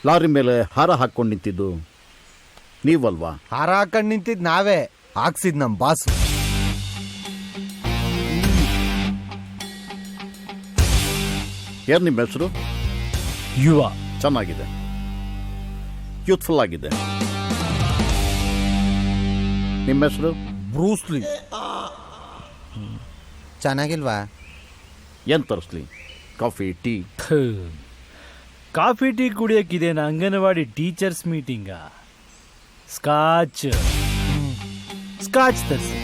Lorry ಮೇಲೆ ಹಾರ ಹಾಕೊಂಡು ನಿಂತಿದ್ದು ನೀವಲ್ವಾ? ಹಾರ ಹಾಕೊಂಡು ನಿಂತಿದ್ ನಾವೇ, ಹಾಕ್ಸಿದ್ ನಮ್ ಬಾಸು. ಏನ್ ನಿಮ್ಮ ಹೆಸರು? ಯುವ. ಚೆನ್ನಾಗಿದೆ, ಯೂತ್ಫುಲ್ ಆಗಿದೆ. ನಿಮ್ಮ ಹೆಸರು? ಬ್ರೂಸ್ಲಿ. ಚೆನ್ನಾಗಿಲ್ವಾ? ಏನ್ ತರಿಸ್ಲಿ? Coffee, tea? ಕಾಫಿ ಟೀ ಕುಡಿಯೋಕ್ಕಿದೇನ ಅಂಗನವಾಡಿ ಟೀಚರ್ಸ್ ಮೀಟಿಂಗ? ಸ್ಕಾಚ್ ತರಿಸಿ.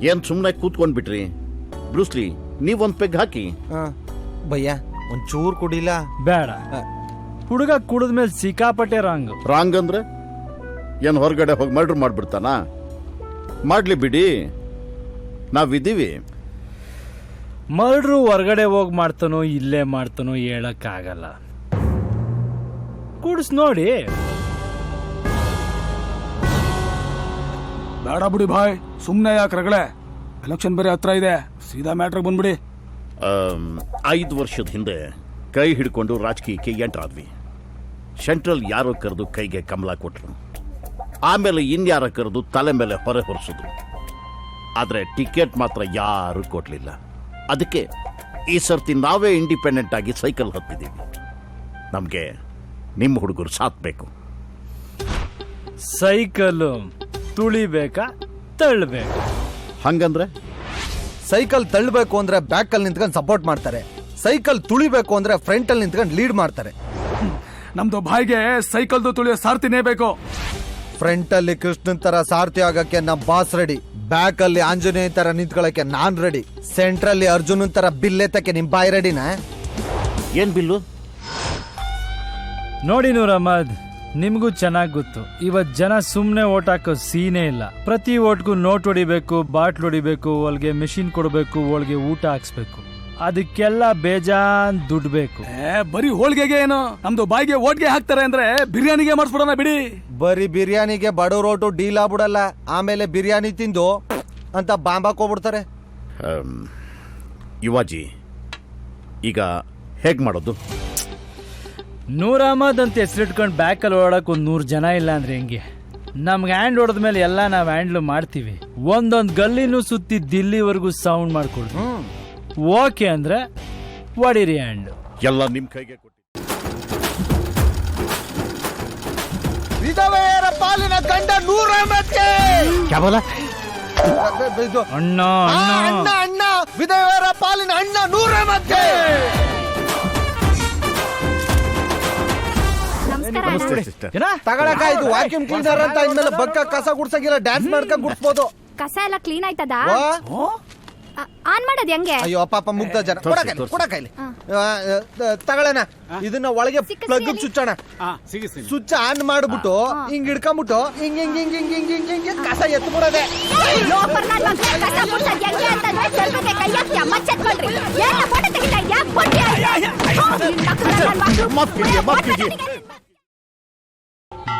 ಏನ್ ಸುಮ್ಮನೆ ಕೂತ್ಕೊಂಡ್ಬಿಟ್ರಿ? ಬ್ರೂಸ್ಲಿ, ನೀವೊಂದ್ ಪೆಗ್ ಹಾಕಿ. ಭಯ್ಯ ಒಂಚೂರು ಕುಡಿಲ್ಲ? ಬೇಡ, ಹುಡುಗ ಕುಡಿದ್ಮೇಲೆ ಸಿಕ್ಕಾಪಟ್ಟೆ ರಾಂಗ್ ಅಂದ್ರೆ ಏನ್ ಹೊರಗಡೆ ಹೋಗಿ ಮರ್ಡರ್ ಮಾಡ್ಬಿಡ್ತಾನ? ಮಾಡ್ಲಿ ಬಿಡಿ, ನಾವಿದ್ದೀವಿ. ಮರ್ಡ್ರು ಹೊರಗಡೆ ಹೋಗಿ ಮಾಡ್ತಾನೋ ಇಲ್ಲೇ ಮಾಡ್ತಾನೋ ಹೇಳಕ್ಕಾಗಲ್ಲ. ಕುಡಿಸ್ ನೋಡಿ. ಬೇಡ ಬಿಡಿ ಭಾಯ್, ಸುಮ್ನೆ ಯಾಕೆ ರಗಳೆ? ಎಲೆಕ್ಷನ್ ಬೇರೆ ಹತ್ರ ಇದೆ, ಸೀದಾ ಮ್ಯಾಟ್ರಿಗೆ ಬಂದ್ಬಿಡಿ. 5 ವರ್ಷದ ಹಿಂದೆ ಕೈ ಹಿಡ್ಕೊಂಡು ರಾಜಕೀಯಕ್ಕೆ ಎಂಟ್ರಾದ್ವಿ. ಸೆಂಟ್ರಲ್ ಯಾರೋ ಕರೆದು ಕೈಗೆ ಕಮಲ ಕೊಟ್ರು, ಆಮೇಲೆ ಇನ್ಯಾರ ಕರೆದು ತಲೆ ಮೇಲೆ ಹೊರೆ ಹೊರಿಸಿದ್ರು. ಆದರೆ ಟಿಕೆಟ್ ಮಾತ್ರ ಯಾರು ಕೊಡ್ಲಿಲ್ಲ. ಅದಕ್ಕೆ ಈ ಸರ್ತಿ ನಾವೇ ಇಂಡಿಪೆಂಡೆಂಟ್ ಆಗಿ ಸೈಕಲ್ ಹತ್ತಿದ್ದೀವಿ. ನಮಗೆ ನಿಮ್ಮ ಹುಡುಗರು ಸಾಥ್ ಬೇಕು. ಸೈಕಲ್ ತುಳಿಬೇಕಾ ತಳ್ಳಬೇಕಾ? ಹಂಗಂದ್ರೆ ಸೈಕಲ್ ತಳ್ಳಬೇಕು ಅಂದ್ರೆ ಬ್ಯಾಕ್ ಅಲ್ಲಿ ನಿಂತ್ಕೊಂಡು ಸಪೋರ್ಟ್ ಮಾಡ್ತಾರೆ, ಸೈಕಲ್ ತುಳಿಬೇಕು ಅಂದ್ರೆ ಫ್ರಂಟ್ ಅಲ್ಲಿ ನಿಂತ್ಕೊಂಡು ಲೀಡ್ ಮಾಡ್ತಾರೆ. ನಮ್ದು ಭಾಯ್ಗೆ ಸೈಕಲ್ದು ತುಳಿಯೋ ಸಾರ್ತಿನೇ ಬೇಕು. ಫ್ರಂಟ್ ಅಲ್ಲಿ ಕೃಷ್ಣನ್ ತರ ಸಾರಥಿ ಆಗಕ್ಕೆ ನಮ್ ಬಾಸ್ ರೆಡಿ, ಬ್ಯಾಕ್ ಅಲ್ಲಿ ಆಂಜನೇಯ ತರ ನಿಂತ್ಕೊಳಕ್ಕೆ ನಾನ್ ರೆಡಿ, ಸೆಂಟ್ರಲ್ಲಿ ಅರ್ಜುನನ್ ತರ ಬಿಲ್ಲೆತ್ತಕ್ಕೆ ನಿಮ್ ಬಾಯ್ ರೆಡಿನಾ? ಏನ್ ಬಿಲ್ಲು? ನೋಡಿ ನೂರ್ ಅಹಮದ್, ನಿಮ್ಗೂ ಚೆನ್ನಾಗಿ ಗೊತ್ತು, ಇವತ್ ಜನ ಸುಮ್ನೆ ಓಟ್ ಹಾಕೋ ಸೀನೇ ಇಲ್ಲ. ಪ್ರತಿ ಓಟ್ಗೂ ನೋಟ್ ಹೊಡಿಬೇಕು, ಬಾಟ್ಲ್ ಹೊಡಿಬೇಕು, ಒಳಗೆ ಮೆಷಿನ್ ಕೊಡಬೇಕು, ಒಳಗೆ ಊಟ ಹಾಕ್ಸ್ಬೇಕು. ಅದಕ್ಕೆಲ್ಲ ಬೇಜಾನ್ ದುಡ್ಡು ಬೇಕು. ಬರೀ ಹೋಳಿಗೆಗೆ ಏನು, ನಮ್ದು ಬಾಯಿಗೆ ಓಟ್ಗೆ ಹಾಕ್ತಾರೆ ಅಂದ್ರೆ ಬಿರಿಯಾನಿಗೆ ಮಾಡಿಸ್ಬಿಡೋಣ ಬಿಡಿ. ಬರೀ ಬಿರಿಯಾನಿಗೆ ಬಡವ್ರೋಟು ಡೀಲ್ ಆಗ್ಬಿಡಲ್ಲ, ಆಮೇಲೆ ಬಿರಿಯಾನಿ ತಿಂದು ಅಂತ ಬಾಂಬಾಕೋಗ್ಬಿಡ್ತಾರೆ. ಯುವಾಜಿ, ಈಗ ಹೇಗ್ ಮಾಡೋದು? ನೂರ್ ಅಹಮದ್ ಅಂತ ಹೆಸರಿಟ್ಕೊಂಡು ಬ್ಯಾಕಲ್ಲಿ ಓಡಕ್ 100 ಜನ ಇಲ್ಲ ಅಂದ್ರೆ ಹೆಂಗೆ? ನಮ್ಗೆ ಹ್ಯಾಂಡ್ ಹೊಡೆದ್ಮೇಲೆ ಎಲ್ಲ ನಾವ್ ಹ್ಯಾಂಡ್ಲ್ ಮಾಡ್ತೀವಿ. ಒಂದೊಂದ್ ಗಲ್ಲಿನೂ ಸುತ್ತಿ ದಿಲ್ಲಿವರೆಗೂ ಸೌಂಡ್ ಮಾಡ್ಕೊಳ್ತೀವಿ. ಓಕೆ ಅಂದ್ರೆ ಹೊಡಿರಿ ಹ್ಯಾಂಡ್. ಎಲ್ಲ ನಿಮ್ ಕೈಗೆ ಕೊಟ್ಟಿ. ವಿಧವೆಯರ ಪಾಲಿನ ಗಂಡ ನೂರ್ ಅಹಮದ್ಗೆ ಅಣ್ಣ ಅಣ್ಣ ಅಣ್ಣ ವಿಧವೆಯರ ಪಾಲಿನ ಅಣ್ಣ ನೂರ್ ಅಹಮದ್ಗೆ. ತಗೊಳಕ ಇದು ವಾಕ್ಯೂಮ್ ಕ್ಲೀನರ್ ಅಂತ, ಇನ್ಮೇಲೆ ಬಗ್ಗ ಕಸ ಗುಡ್ಸಂಗಿಲ್ಲ, ಡ್ಯಾನ್ಸ್ ಮಾಡ್ಕ ಗುಡ್ಸ್ಬೋದು. ಕಸ ಎಲ್ಲ ಕ್ಲೀನ್ ಆಯ್ತದ? ಆನ್ ಮಾಡೋದು ಹೆಂಗೆ? ಅಯ್ಯೋ ಪಾಪ ಮುಗ್ಧ ಜನ. ಕೊಡಕೈಲಿ ತಗೊಳ್ಳೋಣ, ಇದನ್ನ ಒಳಗೆ ಪ್ಲಗ್ ಚುಚ್ಚೋಣ. ಸ್ವಿಚ್ ಆನ್ ಮಾಡ್ಬಿಟ್ಟು ಹಿಂಗ್ ಹಿಡ್ಕೊಂಡ್ಬಿಟ್ಟು ಹಿಂಗ್ ಹಿಂಗ್ ಹಿಂಗ್ ಹಿಂಗ್ ಹಿಂಗ್ ಹಿಂಗ್ ಹಿಂಗ್ ಕಸ ಎತ್ಬಿಡೋದೆ.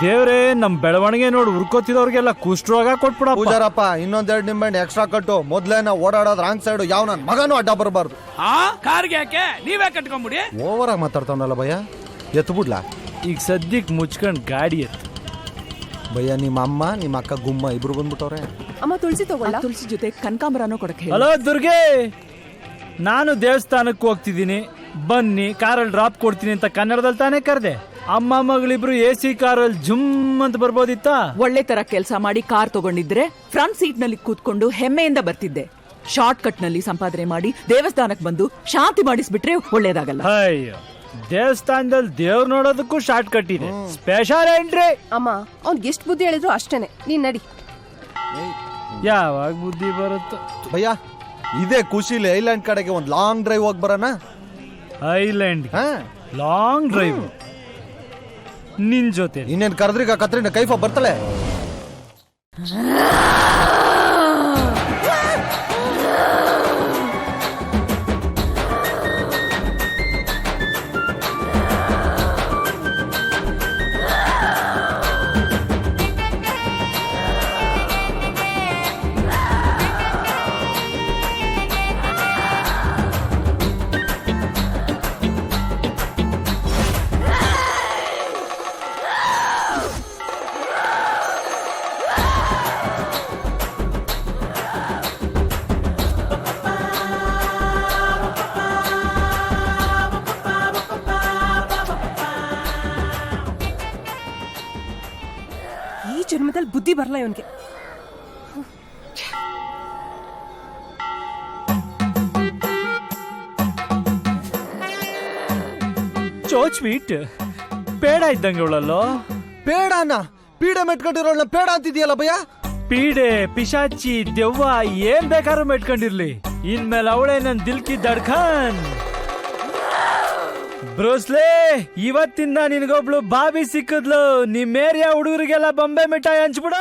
ದೇವ್ರೇ, ನಮ್ ಬೆಳವಣಿಗೆ ನೋಡಿ ಉರ್ಕೋತಿದವ್ರಿಗೆಲ್ಲ ಕುಷ್ಠರೋಗ ಕೊಟ್ಬಿಡ. ಪೂಜಾರಪ್ಪ, ಇನ್ನೊಂದೆರಡು ನಿಂಬೆಹಣ್ಣು ಎಕ್ಸ್ಟ್ರಾ ಕಟ್ಟು. ಮೊದ್ಲೇನ ಓಡಾಡೋದು ರಾಂಗ್ ಸೈಡ್, ಯಾವ ನನ್ ಮಗನೂ ಅಡ್ಡ ಬರಬಾರ್ದು. ಕಾರ್ಗೆ ಯಾಕೆ ನೀವೇ ಕಟ್ಕೊಂಡ್ಬಿಡಿ. ಓವರ್ ಆಗಿ ಮಾತಾಡ್ತಾವನಲ್ಲ ಭಯ್ಯ, ಎತ್ಬಿಡ್ಲಾ? ಈಗ ಸದ್ಯಕ್ ಮುಚ್ಕೊಂಡ್ ಗಾಡಿ ಎತ್ತು. ಭಯ್ಯ, ನಿಮ್ಮ ಅಮ್ಮ ನಿಮ್ಮ ಅಕ್ಕ ಗುಮ್ಮ ಇಬ್ರು ಬಂದ್ಬಿಟ್ಟವ್ರೆ. ಅಮ್ಮ ತುಳಸಿ ತಗೊಳ್ಳ, ತುಳಸಿ ಜೊತೆ ಕನಕಾಂಬರನೂ ಕೊಡಕ್ಕೆ. ಹಲೋ ದುರ್ಗೆ, ನಾನು ದೇವಸ್ಥಾನಕ್ಕೆ ಹೋಗ್ತಿದ್ದೀನಿ, ಬನ್ನಿ ಕಾರಲ್ಲಿ ಡ್ರಾಪ್ ಕೊಡ್ತೀನಿ ಅಂತ ಕನ್ನಡದಲ್ಲಿ ತಾನೇ ಕರೆದೆ. ಅಮ್ಮ ಮಗಳಿಬ್ರು AC ಕಾರಲ್ಲಿ ಜುಮ್ ಅಂತ ಬರ್ಬೋದಿತ್ತ? ಒಳ್ಳೆ ತರ ಕೆಲಸ ಮಾಡಿ ಕಾರ್ ತಗೊಂಡಿದ್ರೆ ಫ್ರಂಟ್ ಸೀಟ್ ನಲ್ಲಿ ಕೂತ್ಕೊಂಡು ಹೆಮ್ಮೆಯಿಂದ ಬರ್ತಿದ್ದೆ. ಶಾರ್ಟ್ ಕಟ್ ನಲ್ಲಿ ಸಂಪಾದನೆ ಮಾಡಿ ದೇವಸ್ಥಾನಕ್ಕೆ ಬಂದು ಶಾಂತಿ ಮಾಡಿಸ್ಬಿಟ್ರೆ ಒಳ್ಳೇದಾಗಲ್ಲ. ಅಯ್ಯೋ, ದೇವಸ್ಥಾನದಲ್ಲಿ ದೇವ್ರ ನೋಡೋದಕ್ಕೂ ಶಾರ್ಟ್ ಕಟ್ ಇದೆ, ಸ್ಪೆಷಲ್ ಎಂಟ್ರಿ. ಅಮ್ಮ, ಅವ್ನ್ ಎಷ್ಟು ಬುದ್ಧಿ ಹೇಳಿದ್ರು ಅಷ್ಟೇನೆ, ನೀನ್ ನಡಿ. ಯಾವಾಗ ಬುದ್ಧಿ ಬರುತ್ತೋ. ಭಯ್ಯ, ಇದೇ ಖುಷಿಲಿ ಐಲ್ಯಾಂಡ್ ಕಡೆಗೆ ಒಂದ್ ಲಾಂಗ್ ಡ್ರೈವ್ ಹೋಗಿ ಬರೋಣ. ಐಲ್ಯಾಂಡ್ ಲಾಂಗ್ ಡ್ರೈವ್ ನಿನ್ ಜೊತೆ? ಇನ್ನೇನ್ ಕರೆದ್ರೀಗ ಕತ್ರಿನ ಕೈಫ ಬರ್ತಾಳೆ. ಬುದ್ಧಿ ಬರಲ್ಲ ಇವನ್ಗೆ. ಚೋ ಸ್ವೀಟ್ ಬೇಡ ಇದ್ದಂಗೆ ಅವಳಲ್ಲೋ. ಬೇಡನ ಪೀಡೆ ಮೆಟ್ಕೊಂಡಿರೋಳ್ನ ಬೇಡ ಅಂತಿದ್ಯಲ್ಲ ಭಯ್ಯ. ಪೀಡೆ ಪಿಶಾಚಿ ದೆವ್ವ ಏನ್ ಬೇಕಾದ್ರೂ ಮೆಟ್ಕೊಂಡಿರ್ಲಿ, ಇನ್ಮೇಲೆ ಅವಳೇ ನನ್ ದಿಲ್ಕಿ ದಡ್ಖಾನ್. ಬ್ರೋಸ್ಲೆ, ಇವತ್ತಿಂದ ನಿನಗೊಬ್ಳು ಬಾಬಿ ಸಿಕ್ಕದ್ಲು. ನಿಮ್ ಏರಿಯಾ ಹುಡುಗರಿಗೆಲ್ಲ ಬೊಂಬೆ ಮಿಠಾಯಿ ಹಂಚ್ಬಿಡ.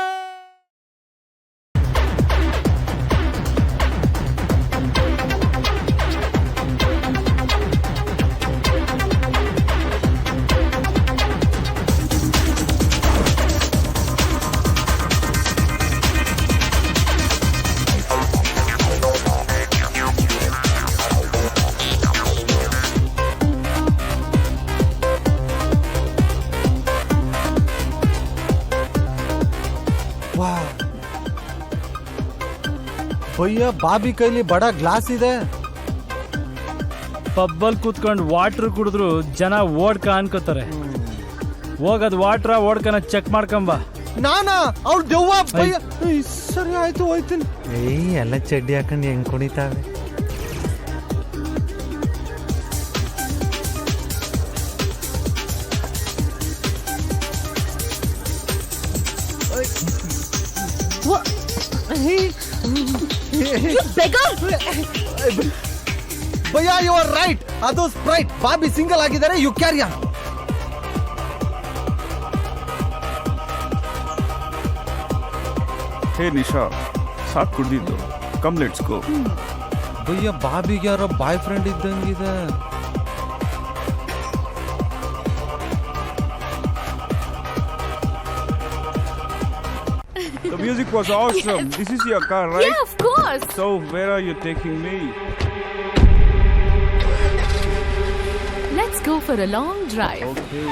ಭಯ್ಯ ಬಾಬಿ ಕೈಲಿ ಬಡ ಗ್ಲಾಸ್ ಇದೆ. ಪಬ್ಬಲ್ ಕೂತ್ಕೊಂಡು ವಾಟರ್ ಕುಡಿದ್ರು ಜನ ಓಡ್ಕ ಅನ್ಕೋತಾರೆ. ಹೋಗದ್ ವಾಟ್ರ ಓಡ್ಕನ ಚೆಕ್ ಮಾಡ್ಕೊಂಬ. ನಾನಾ ಅವ್ಳು ದೆವ್ವ ಭಯ್ಯ. ಸರಿ ಆಯ್ತು ಹೋಯ್ತೀನಿ. ಎಲ್ಲ ಚಡ್ಡಿ ಹಾಕೊಂಡು ಹೆಂಗ್ ಕುಣಿತಾವೆ. ಭಯ್ಯ ಯು ಆರ್ ರೈಟ್, ಅದು ಸ್ಪ್ರೈಟ್. ಬಾಬಿ ಸಿಂಗಲ್ ಆಗಿದ್ದಾರೆ, ಯು ಕ್ಯಾರಿ ಆನ್. ಹೇ ನಿಶಾ, ಸಾಕು ಕುಡ್ದಿದ್ದು, ಕಮ್ ಲೆಟ್ಸ್ ಗೋ. ಭಯ್ಯ ಬಾಬಿಗೆ ಯಾರೋ boy friend ಇದ್ದಂಗಿದೆ. The music was awesome. This is your car, right? Yeah, of course. So, where are you taking me? Let's go for a long drive. Okay.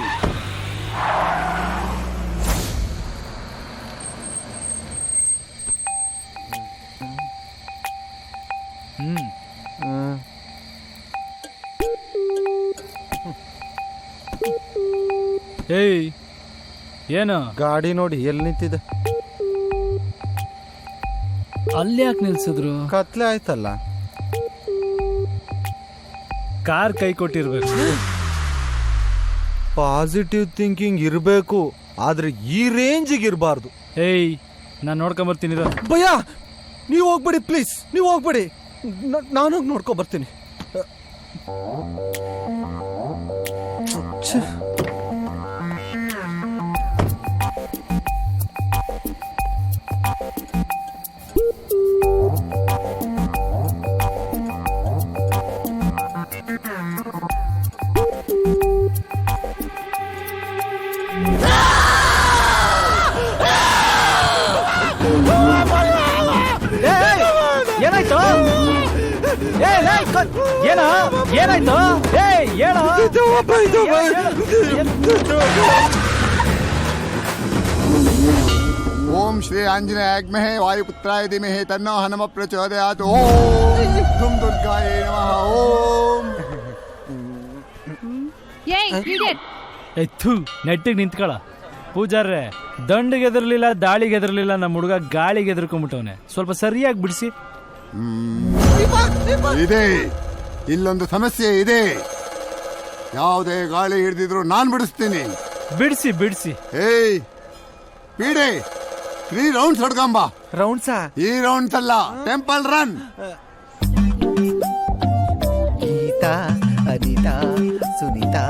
ಏಯ್ ಏನು ಗಾಡಿ ನೋಡಿ ಎಲ್ಲಿ ನಿಂತಿದೆ. ಅಲ್ಲಿ ಯಾಕೆ ನಿಲ್ಸಿದ್ರು? ಕತ್ಲೆ ಆಯ್ತಲ್ಲ. ಕಾರ್ ಕೈ ಕೊಟ್ಟಿರ್ಬೇಕು. ಪಾಸಿಟಿವ್ ಥಿಂಕಿಂಗ್ ಇರಬೇಕು, ಆದ್ರೆ ಈ ರೇಂಜಿಗೆ ಇರಬಾರ್ದು. ಏಯ್ ನಾನು ನೋಡ್ಕೊಂಬರ್ತೀನಿ. ಭಯ್ಯ ನೀವು ಹೋಗ್ಬೇಡಿ ಪ್ಲೀಸ್, ನೀವು ಹೋಗ್ಬೇಡಿ. ನಾನೋಗಿ ನೋಡ್ಕೊ ಬರ್ತೀನಿ. ಛೆ. ಏನಾಯ್ತು? ಏನಾಯ್ತು? ಓಂ ಶ್ರೀ ಆಂಜನೇಯಾಗ್ಮಹೇ ವಾಯುಪುತ್ರಾಯ ಧೀಮಹಿ ತನ್ನೋ ಹನುಮ ಪ್ರಚೋದಯಾತ್. ಓಂ ದುಂ ದುರ್ಗಾಯ ನಮಃ. ಓಂ ಎತ್ತು ನೆಟ್ಟಿಗೆ ನಿಂತ್ಕೊಳ. ಪೂಜಾರ್ರೆ, ದಂಡಿಗೆ ಎದರ್ಲಿಲ್ಲ, ದಾಳಿಗೆ ಎದರ್ಲಿಲ್ಲ, ನಮ್ಮ ಹುಡುಗ ಗಾಳಿಗೆ ಎದರ್ಕೊಂಡ್ಬಿಟ್ಟವನೆ. ಸ್ವಲ್ಪ ಸರಿಯಾಗಿ ಬಿಡಿಸಿ. ಇದೆ, ಇಲ್ಲೊಂದು ಸಮಸ್ಯೆ ಇದೆ. ಯಾವುದೇ ಗಾಳಿ ಹಿಡಿದಿದ್ರು ನಾನ್ ಬಿಡಿಸ್ತೀನಿ. ಬಿಡಿಸಿ ಬಿಡಿಸಿ. ಏಯ್ ಪೀಡೆ, 3 ರೌಂಡ್ಸ್ ಹೊಡ್ಕೊಂಬ. ರೌಂಡ್ಸಾ? ಈ ರೌಂಡ್ಸ್ ಅಲ್ಲ, ಟೆಂಪಲ್ ರನ್. ಗೀತಾ, ಅನಿತಾ, ಸುನೀತಾ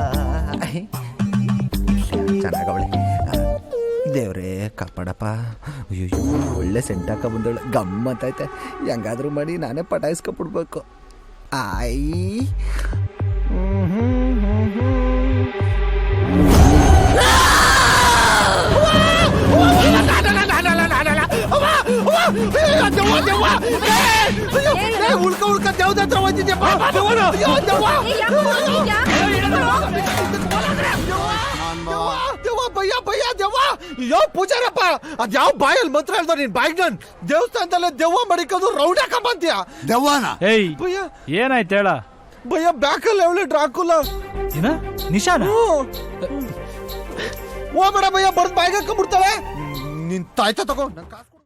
ಚೆನ್ನಾಗವಳೆ. ದೇವ್ರೇ ಕಾಪಾಡಪ್ಪ. ಅಯ್ಯೋ ಒಳ್ಳೆ ಸೆಂಟಾಕ ಬಂದವಳೆ, ಗಮ್ಮತ್ತೈತೆ. ಹೆಂಗಾದ್ರೂ ಮಾಡಿ ನಾನೇ ಪಟಾಯಿಸ್ಕೊಬಿಡ್ಬೇಕು. ಆಯ್ ಉಳ್ಕ ಉಳ್ಕ ದೇವ್ದ ಹತ್ರ ಹೋಗ್ತಿದ್ಯಪ್ಪ. ಭಯ್ಯ ಭಯ್ಯ ದೆವ್ವ. ಯೋ ಪೂಜಾರಪ್ಪ, ಅದ್ಯಾವ ಬಾಯಲ್ಲಿ ಮಂತ್ರ ಹೇಳ್ದ ನೀನ್ ಬಾಯಿಗೆ? ನನ್ ದೇವಸ್ಥಾನದಲ್ಲೇ ದೆವ್ವ ಮಡಿಕೋದು ರೌಂಡ್ ಹಾಕಂಬಂತೀಯ ದೆವ್ವನ? ಏಯ್ ಭಯ್ಯ ಏನಾಯ್ತು ಹೇಳ? ಭಯ್ಯ ಬ್ಯಾಕಲ್ಲಿ ಅವಳೆ ಡ್ರಾಕುಲ. ಏನ ನಿಶಾನ? ಹೋಗ್ಬೇಡ ಭಯ್ಯ, ಬರ್ದ್ ಬಾಯಿಗೆ ಹಾಕೊಂಡ್ಬಿಡ್ತಾಳೆ. ನಿನ್ ತಾಯ್ತ ತಗೋ ನನ್ ಕಾಸು